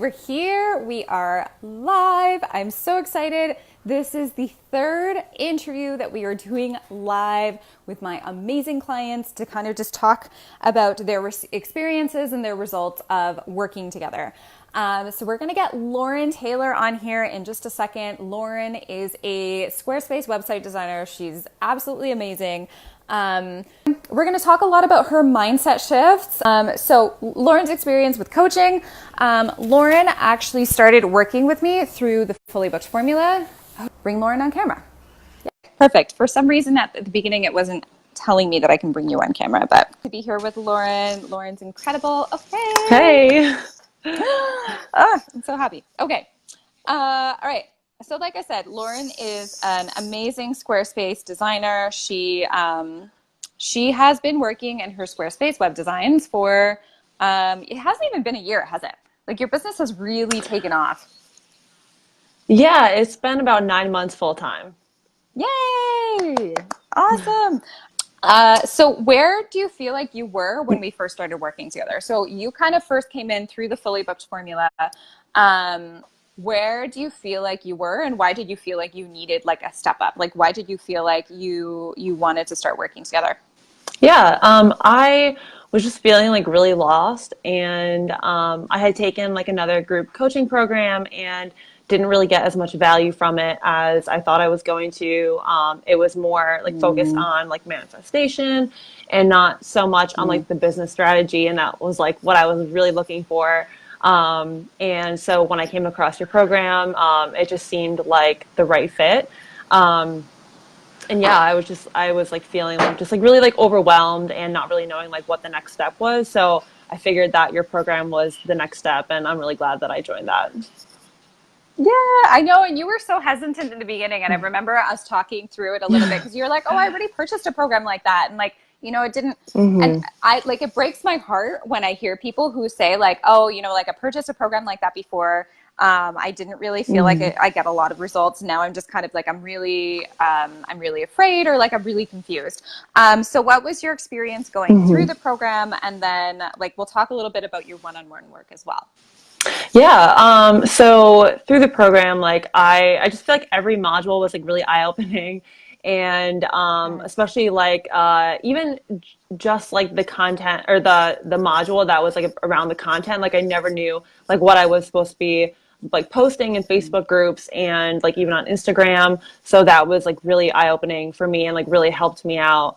we're here. We are live. I'm so excited. This is the third interview that we are doing live with my amazing clients to kind of just talk about their experiences and their results of working together. So we're going to get Lauren Taylor on here in just a second. Lauren is a Squarespace website designer. She's absolutely amazing. We're going to talk a lot about her mindset shifts. So Lauren's experience with coaching. Lauren actually started working with me through the Fully Booked formula. Bring Lauren on camera. Yeah. Perfect. For some reason at the beginning, it wasn't telling me that I can bring you on camera, but to be here with Lauren. Lauren's incredible. Okay. Hey. I'm so happy. Okay. All right. So like I said, Lauren is an amazing Squarespace designer. She has been working in her Squarespace web designs for, it hasn't even been a year, has it? Like your business has really taken off. Yeah, it's been about 9 months full time. Yay! Awesome. So where do you feel like you were when we first started working together? So you kind of first came in through the Fully Booked formula. Where do you feel like you were, and why did you feel like you needed like a step up? Like, why did you feel like you wanted to start working together? Yeah, I was just feeling like really lost, and I had taken like another group coaching program and didn't really get as much value from it as I thought I was going to. It was more like focused on like manifestation and not so much on like the business strategy, and that was like what I was really looking for. And so when I came across your program, it just seemed like the right fit. And yeah, I was like feeling like just like really like overwhelmed and not really knowing like what the next step was. So I figured that your program was the next step, and I'm really glad that I joined that. Yeah, I know. And you were so hesitant in the beginning. And I remember us talking through it a little bit because you're like, oh, I already purchased a program like that. And like, it didn't. And I like, it breaks my heart when I hear people who say like, oh, like I purchased a program like that before. I didn't really feel like I get a lot of results. Now I'm just kind of like, I'm really afraid, or like, I'm really confused. So what was your experience going through the program? And then like, we'll talk a little bit about your one-on-one work as well. Yeah. So through the program, like I just feel like every module was like really eye-opening, and especially like even just like the content or the module that was like around the content. Like I never knew like what I was supposed to be like posting in Facebook groups and like even on Instagram. So that was like really eye-opening for me and like really helped me out.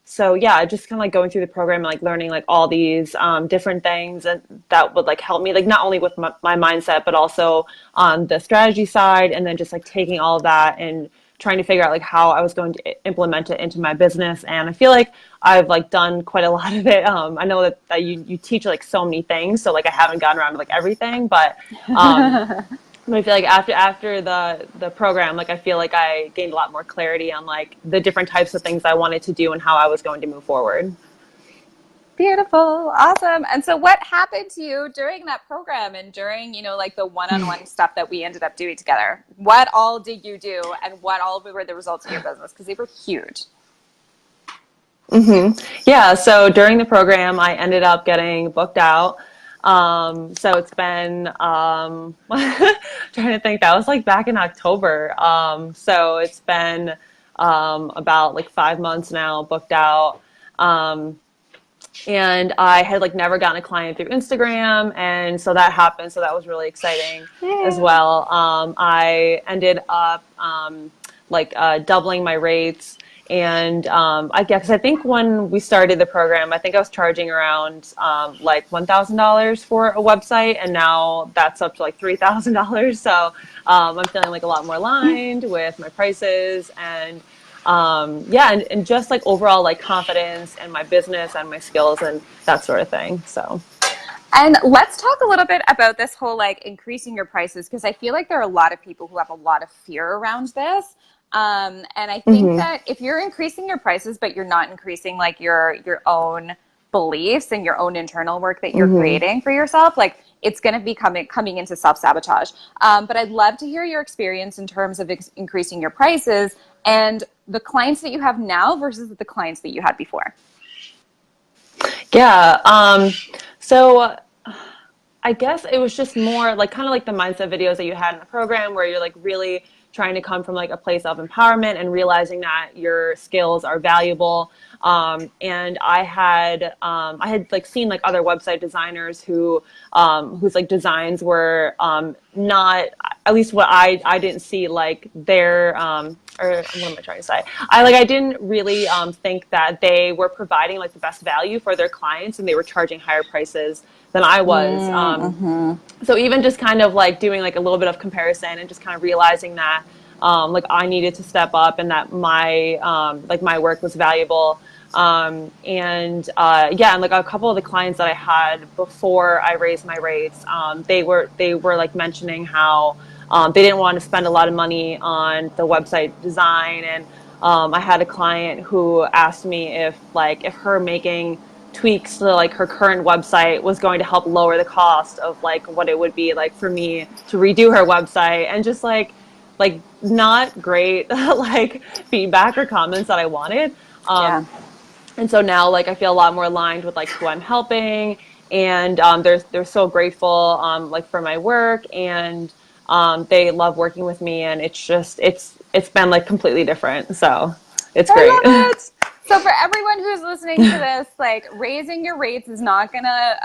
So yeah, just kind of like going through the program and like learning like all these different things, and that would like help me like not only with my mindset, but also on the strategy side, and then just like taking all of that and trying to figure out like how I was going to implement it into my business. And I feel like I've like done quite a lot of it. I know that you teach like so many things, so like I haven't gotten around to like everything, but I feel like after the program, like I feel like I gained a lot more clarity on like the different types of things I wanted to do and how I was going to move forward. Beautiful. Awesome. And so what happened to you during that program and during, like the one-on-one stuff that we ended up doing together? What all did you do, and what all were the results of your business? Because they were huge. Yeah. So during the program, I ended up getting booked out. So it's been, trying to think, that was like back in October. So it's been, about like 5 months now booked out. And I had like never gotten a client through Instagram, and so that happened. So that was really exciting as well. I ended up doubling my rates, and I guess, 'cause I think when we started the program, I think I was charging around like $1,000 for a website, and now that's up to like $3,000. So I'm feeling like a lot more aligned with my prices, and yeah, and just like overall like confidence in my business and my skills and that sort of thing. So. And let's talk a little bit about this whole like increasing your prices, because I feel like there are a lot of people who have a lot of fear around this. And I think that if you're increasing your prices, but you're not increasing like your own beliefs and your own internal work that you're creating for yourself, like it's going to be coming into self-sabotage. But I'd love to hear your experience in terms of increasing your prices and the clients that you have now versus the clients that you had before. Yeah. So I guess it was just more like kind of like the mindset videos that you had in the program where you're like really trying to come from like a place of empowerment and realizing that your skills are valuable. And I had like seen like other website designers whose like designs were not, at least what I didn't see like their or what am I trying to say? I didn't really think that they were providing like the best value for their clients, and they were charging higher prices than I was. So even just kind of like doing like a little bit of comparison and just kind of realizing that like I needed to step up and that my work was valuable. Yeah, and like a couple of the clients that I had before I raised my rates, they were like mentioning how they didn't want to spend a lot of money on the website design. And I had a client who asked me if her making tweaks to like her current website was going to help lower the cost of like what it would be like for me to redo her website. And just like not great like feedback or comments that I wanted. Yeah. And so now like I feel a lot more aligned with like who I'm helping, and they're so grateful like for my work, and they love working with me, and it's been like completely different. So it's great. I love it. So for everyone who's listening to this, like raising your rates is not gonna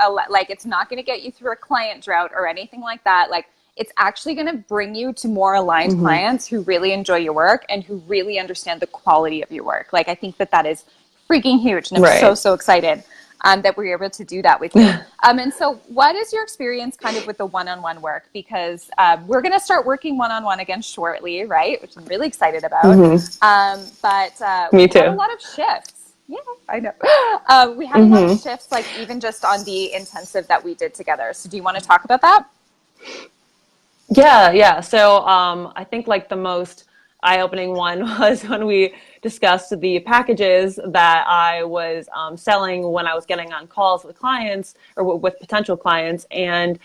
it's not gonna get you through a client drought or anything like that. Like it's actually gonna bring you to more aligned clients who really enjoy your work and who really understand the quality of your work. Like I think that is freaking huge, and I'm so excited that we're able to do that with you. And so what is your experience kind of with the one-on-one work? Because we're going to start working one-on-one again shortly, right? Which I'm really excited about. But Me we too. had a lot of shifts. Yeah, I know. We had a lot of shifts, like even just on the intensive that we did together. So do you want to talk about that? Yeah. So I think like the most eye-opening one was when we discussed the packages that I was selling when I was getting on calls with clients or with potential clients, and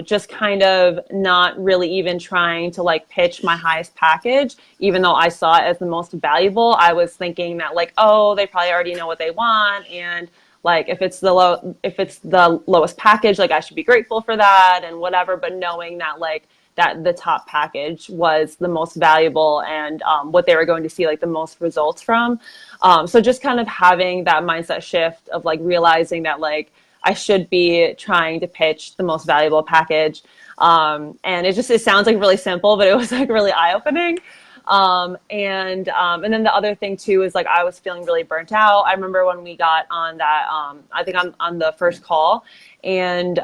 just kind of not really even trying to like pitch my highest package, even though I saw it as the most valuable. I was thinking that like, oh, they probably already know what they want, and like if it's the lowest package, like I should be grateful for that and whatever. But knowing that like that the top package was the most valuable, and what they were going to see like the most results from. So just kind of having that mindset shift of like realizing that like I should be trying to pitch the most valuable package. And it sounds like really simple, but it was like really eye opening. And then the other thing too is like I was feeling really burnt out. I remember when we got on that, I think on the first call, and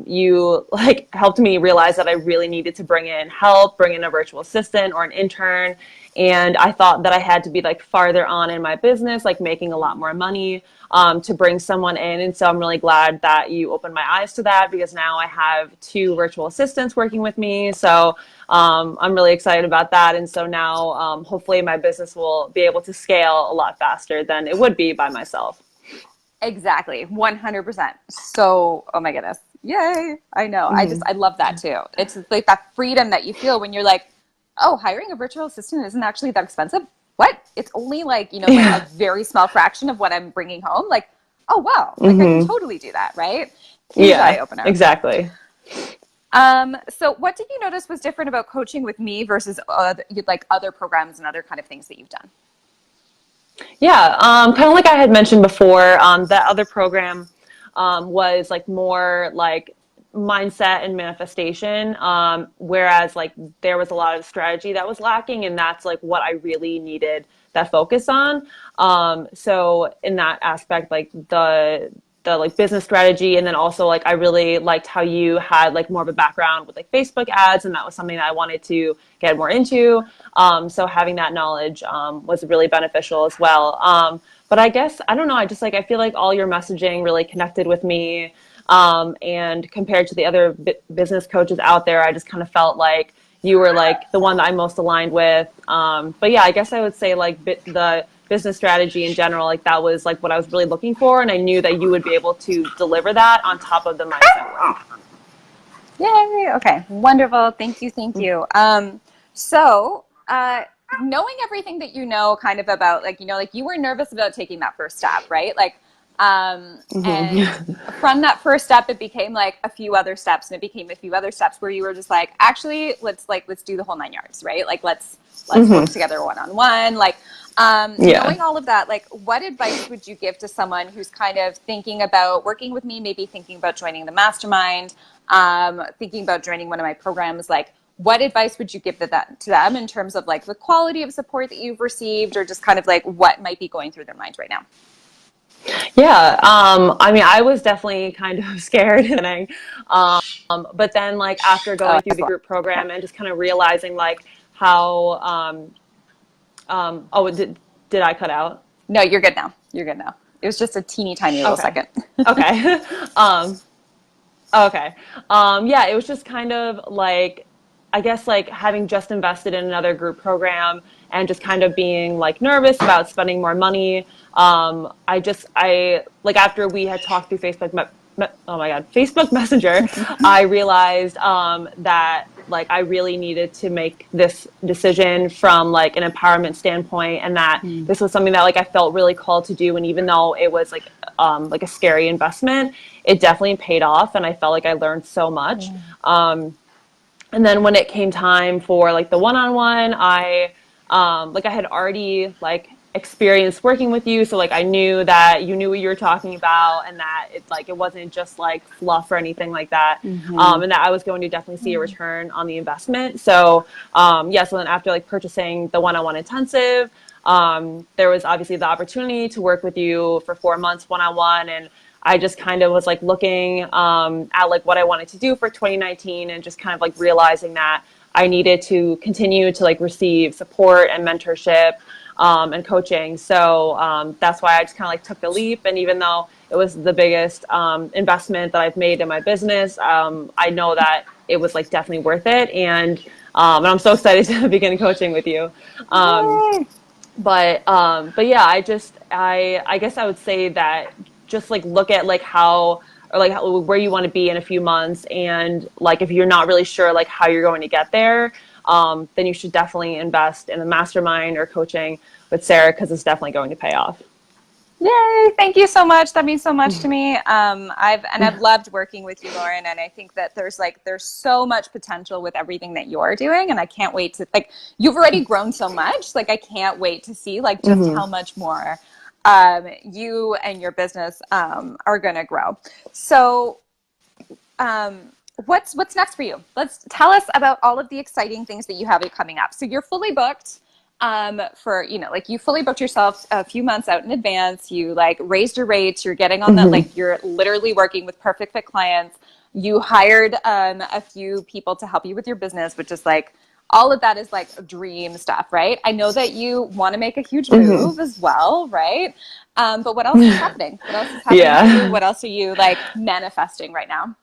you like helped me realize that I really needed to bring in a virtual assistant or an intern. And I thought that I had to be like farther on in my business, like making a lot more money to bring someone in. And so I'm really glad that you opened my eyes to that, because now I have 2 virtual assistants working with me. So I'm really excited about that. And so now hopefully my business will be able to scale a lot faster than it would be by myself. Exactly. 100%. So, oh my goodness. Yay. I know. I love that too. It's like that freedom that you feel when you're like, oh, hiring a virtual assistant isn't actually that expensive. What? It's only like, like a very small fraction of what I'm bringing home. Like, oh, wow. Like I can totally do that. Right. Huge eye opener. Exactly. So what did you notice was different about coaching with me versus other programs and other kind of things that you've done? Yeah, kind of like I had mentioned before, that other program was like more like mindset and manifestation, whereas like there was a lot of strategy that was lacking, and that's like what I really needed that focus on. So in that aspect, like the like business strategy, and then also like I really liked how you had like more of a background with like Facebook ads, and that was something that I wanted to get more into. So having that knowledge was really beneficial as well. But I guess I don't know, I feel like all your messaging really connected with me, and compared to the other business coaches out there, I just kind of felt like you were like the one that I'm most aligned with. But yeah, I guess I would say like the business strategy in general, like that was like what I was really looking for. And I knew that you would be able to deliver that on top of the mindset work. Yay. Okay. Wonderful. Thank you. Thank you. So knowing everything that you know kind of about like, like you were nervous about taking that first step, right? Like And from that first step, it became like a few other steps, and it became a few other steps where you were just like, actually, let's do the whole 9 yards, right? Like, let's work together one-on-one. Like, knowing all of that, like, what advice would you give to someone who's kind of thinking about working with me, maybe thinking about joining the mastermind, thinking about joining one of my programs? Like, what advice would you give to them in terms of like the quality of support that you've received, or just kind of like what might be going through their mind right now? Yeah, I mean, I was definitely kind of scared in the beginning. But then like after going through the group program and just kind of realizing like how, oh, did I cut out? No, you're good now. You're good now. It was just a teeny tiny little second. Okay. Okay. Yeah, it was just kind of like, I guess like having just invested in another group program and just kind of being like nervous about spending more money. I like after we had talked through Facebook Messenger, I realized that like I really needed to make this decision from like an empowerment standpoint, and that this was something that like I felt really called to do. And even though it was like a scary investment, it definitely paid off, and I felt like I learned so much. And then when it came time for like the one-on-one, I had already like experienced working with you. So like I knew that you knew what you were talking about, and that it wasn't just like fluff or anything like that. And that I was going to definitely see a return on the investment. So so then after like purchasing the one-on-one intensive, there was obviously the opportunity to work with you for 4 months one-on-one. And I just kind of was like looking at like what I wanted to do for 2019, and just kind of like realizing that I needed to continue to like receive support and mentorship and coaching. So that's why I just kind of like took the leap. And even though it was the biggest investment that I've made in my business, I know that it was like definitely worth it. And I'm so excited to begin coaching with you. But yeah, I guess I would say that just like look at like where you want to be in a few months, and like if you're not really sure like how you're going to get there, then you should definitely invest in a mastermind or coaching with Sarah, because it's definitely going to pay off. Yay! Thank you so much. That means so much to me. I've loved working with you, Lauren, and I think that there's so much potential with everything that you're doing, and I can't wait to like. You've already grown so much. Like I can't wait to see like just how much more you and your business are going to grow. So, what's next for you? Tell us about all of the exciting things that you have coming up. So you're fully booked. For, like you fully booked yourself a few months out in advance. You like raised your rates. You're getting on that, like you're literally working with perfect fit clients. You hired a few people to help you with your business, which is like, all of that is like dream stuff, right? I know that you want to make a huge move as well, right? But what else is happening? What else is happening to you? What else are you like manifesting right now?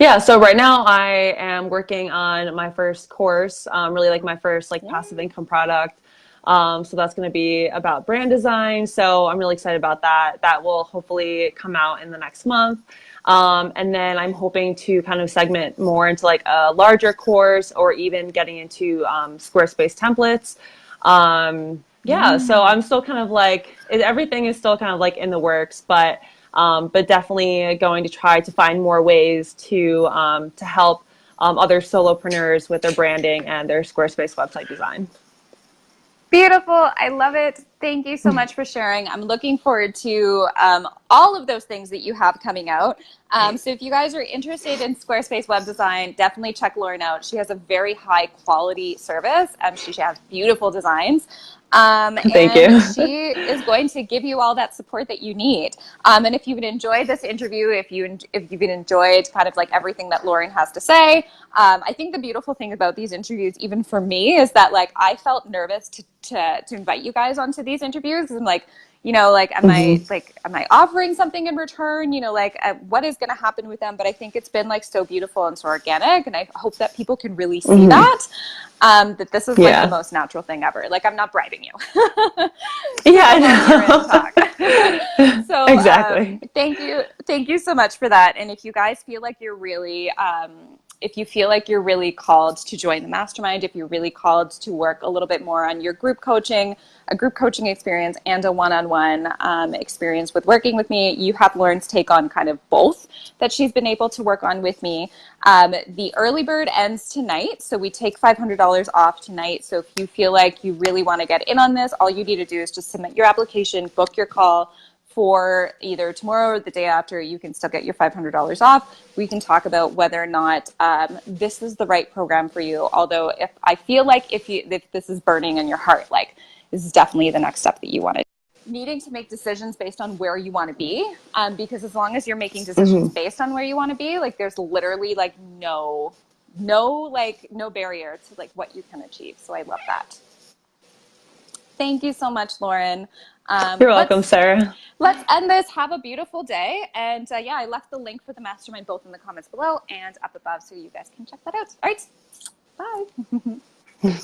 Yeah, so right now I am working on my first course, really like my first like passive income product. So that's going to be about brand design. So I'm really excited about that. That will hopefully come out in the next month. And then I'm hoping to kind of segment more into like a larger course, or even getting into Squarespace templates. So I'm still kind of like, everything is still kind of like in the works, but definitely going to try to find more ways to help other solopreneurs with their branding and their Squarespace website design. Beautiful. I love it. Thank you so much for sharing. I'm looking forward to all of those things that you have coming out. So if you guys are interested in Squarespace web design, definitely check Lauren out. She has a very high quality service. She has beautiful designs. Thank you. She is going to give you all that support that you need. And if you've enjoyed this interview, if you've enjoyed kind of like everything that Lauren has to say, I think the beautiful thing about these interviews, even for me, is that like I felt nervous to invite you guys onto these interviews. I'm like, am I offering something in return? What is going to happen with them? But I think it's been like so beautiful and so organic, and I hope that people can really see that this is like the most natural thing ever. Like I'm not bribing you. Yeah, I know. So exactly. Thank you so much for that. And if you guys feel like you're really if you feel like you're really called to join the mastermind, if you're really called to work a little bit more on your group coaching, a group coaching experience and a one-on-one experience with working with me, you have Lauren's take on kind of both that she's been able to work on with me. The early bird ends tonight, so we take $500 off tonight. So if you feel like you really want to get in on this, all you need to do is just submit your application, book your call for either tomorrow or the day after. You can still get your $500 off. We can talk about whether or not this is the right program for you. Although if I feel like if this is burning in your heart, like this is definitely the next step that you want to needing to make decisions based on where you want to be. Because as long as you're making decisions based on where you want to be, like there's literally like no barrier to like what you can achieve. So I love that. Thank you so much, Lauren. You're welcome, Sarah. Let's end this. Have a beautiful day. And yeah, I left the link for the mastermind both in the comments below and up above so you guys can check that out. All right. Bye.